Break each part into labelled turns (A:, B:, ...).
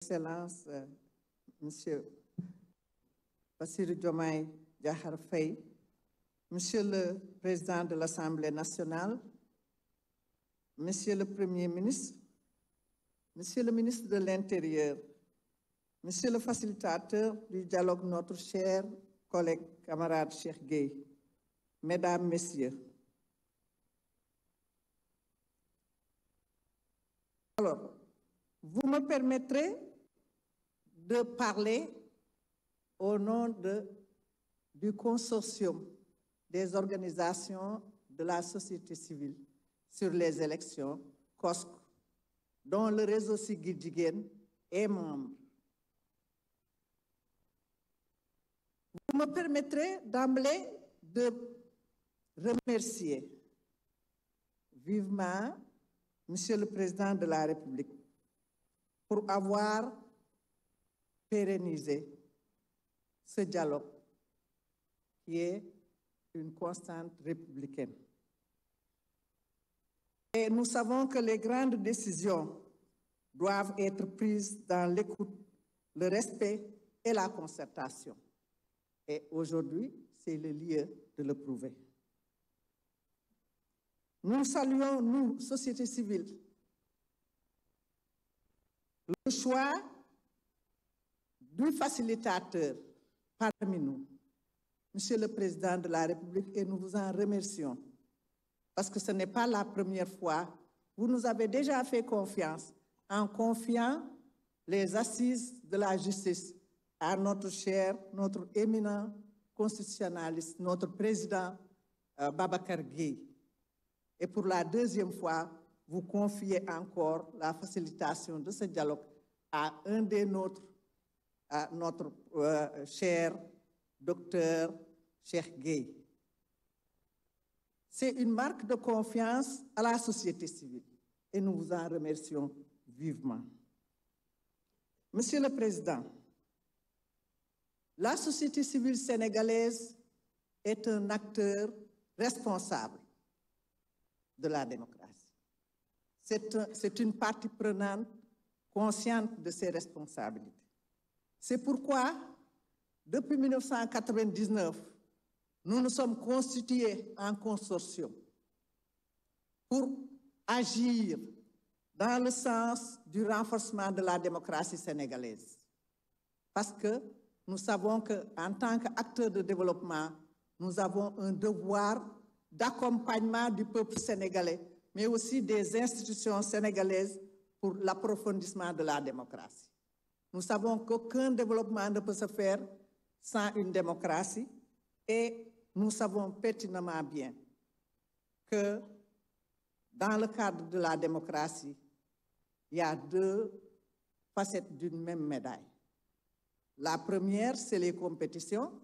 A: Excellence, Monsieur Bassirou Diomaye Diakhar Faye, Monsieur le Président de l'Assemblée nationale, Monsieur le Premier ministre, Monsieur le ministre de l'Intérieur, Monsieur le facilitateur du dialogue, notre cher collègue, camarade Cheikh Gueye, Mesdames, Messieurs. Alors, vous me permettrez de parler au nom du consortium des organisations de la société civile sur les élections, COSC, dont le réseau Siggil Jigéen est membre. Vous me permettrez d'emblée de remercier vivement Monsieur le Président de la République pour avoir pérennisé ce dialogue qui est une constante républicaine. Et nous savons que les grandes décisions doivent être prises dans l'écoute, le respect et la concertation. Et aujourd'hui, c'est le lieu de le prouver. Nous saluons, nous, société civile, le choix du facilitateur parmi nous, Monsieur le Président de la République, et nous vous en remercions. Parce que ce n'est pas la première fois. Vous nous avez déjà fait confiance en confiant les assises de la justice à notre cher, notre éminent constitutionnaliste, notre président Babacar Gueye. Et pour la deuxième fois, vous confiez encore la facilitation de ce dialogue à un des nôtres, à notre cher docteur Cheikh Gueye. C'est une marque de confiance à la société civile et nous vous en remercions vivement. Monsieur le Président, la société civile sénégalaise est un acteur responsable de la démocratie. C'est une partie prenante consciente de ses responsabilités. C'est pourquoi, depuis 1999, nous nous sommes constitués en consortium pour agir dans le sens du renforcement de la démocratie sénégalaise. Parce que nous savons qu'en tant qu'acteurs de développement, nous avons un devoir d'accompagnement du peuple sénégalais, mais aussi des institutions sénégalaises pour l'approfondissement de la démocratie. Nous savons qu'aucun développement ne peut se faire sans une démocratie et nous savons pertinemment bien que dans le cadre de la démocratie, il y a deux facettes d'une même médaille. La première, c'est les compétitions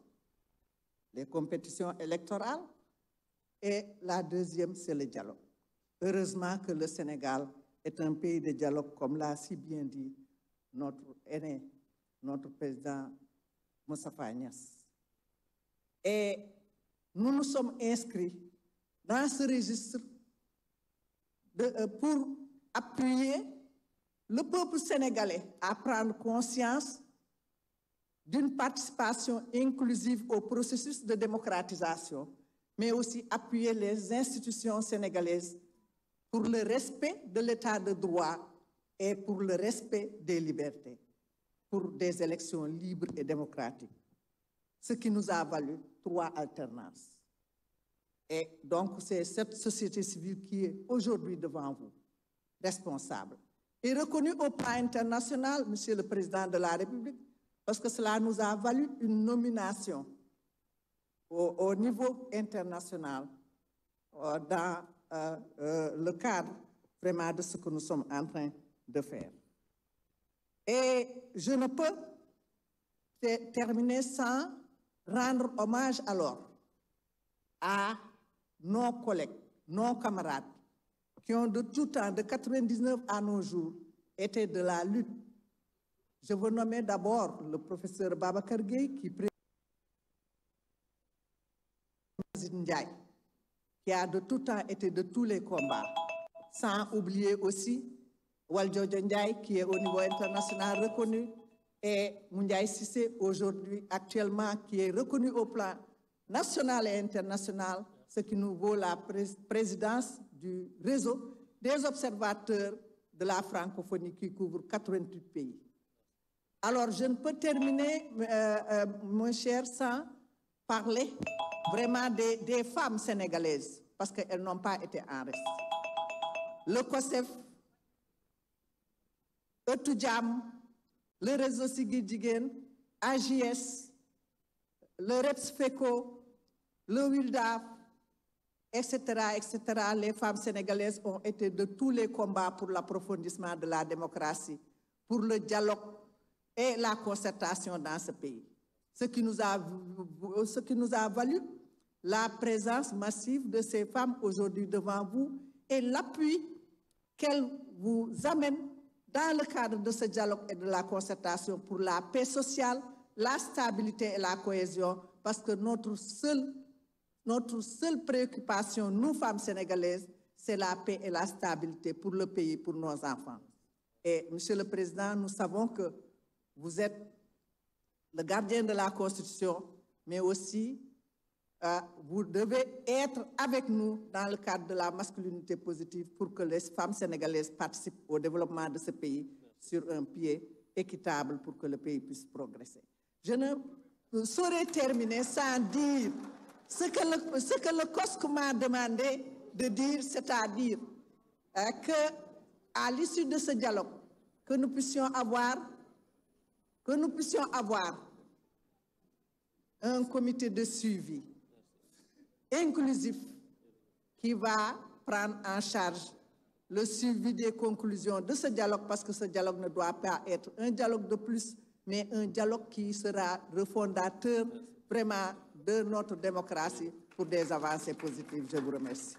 A: électorales, et la deuxième, c'est le dialogue. Heureusement que le Sénégal est un pays de dialogue, comme l'a si bien dit notre aîné, notre président Moustapha Niasse. Et nous nous sommes inscrits dans ce registre pour appuyer le peuple sénégalais à prendre conscience d'une participation inclusive au processus de démocratisation, mais aussi appuyer les institutions sénégalaises pour le respect de l'état de droit et pour le respect des libertés, pour des élections libres et démocratiques, ce qui nous a valu 3 alternances. Et donc, c'est cette société civile qui est aujourd'hui devant vous, responsable, et reconnue au plan international, Monsieur le Président de la République, parce que cela nous a valu une nomination au niveau international dans le cadre vraiment de ce que nous sommes en train de faire. Et je ne peux terminer sans rendre hommage alors à nos collègues, nos camarades, qui ont de tout temps, de 1999 à nos jours, été de la lutte. Je veux nommer d'abord le professeur Babacar Gueye, qui a de tout temps été de tous les combats, sans oublier aussi Valdiodio Ndiaye, qui est au niveau international reconnu, et Moundiaye Sissé, aujourd'hui, actuellement, qui est reconnu au plan national et international, ce qui nous vaut la présidence du réseau des observateurs de la francophonie qui couvre 88 pays. Alors, je ne peux terminer, mon cher, sans parler vraiment des femmes sénégalaises, parce qu'elles n'ont pas été en reste. Le COSEF, Eutudjam, le réseau Siggi Jigéen, AJS, le REPS-FECO, le WILDAF, etc., etc. Les femmes sénégalaises ont été de tous les combats pour l'approfondissement de la démocratie, pour le dialogue et la concertation dans ce pays. Ce qui nous a valu la présence massive de ces femmes aujourd'hui devant vous et l'appui qu'elles vous amènent dans le cadre de ce dialogue et de la concertation pour la paix sociale, la stabilité et la cohésion, parce que notre seule préoccupation, nous femmes sénégalaises, c'est la paix et la stabilité pour le pays, pour nos enfants. Et Monsieur le Président, nous savons que vous êtes le gardien de la Constitution, mais aussi vous devez être avec nous dans le cadre de la masculinité positive pour que les femmes sénégalaises participent au développement de ce pays sur un pied équitable pour que le pays puisse progresser. Je ne saurais terminer sans dire ce que le COSC m'a demandé de dire, c'est-à-dire qu'à l'issue de ce dialogue, que nous puissions avoir un comité de suivi inclusif qui va prendre en charge le suivi des conclusions de ce dialogue, parce que ce dialogue ne doit pas être un dialogue de plus, mais un dialogue qui sera refondateur vraiment de notre démocratie pour des avancées positives. Je vous remercie.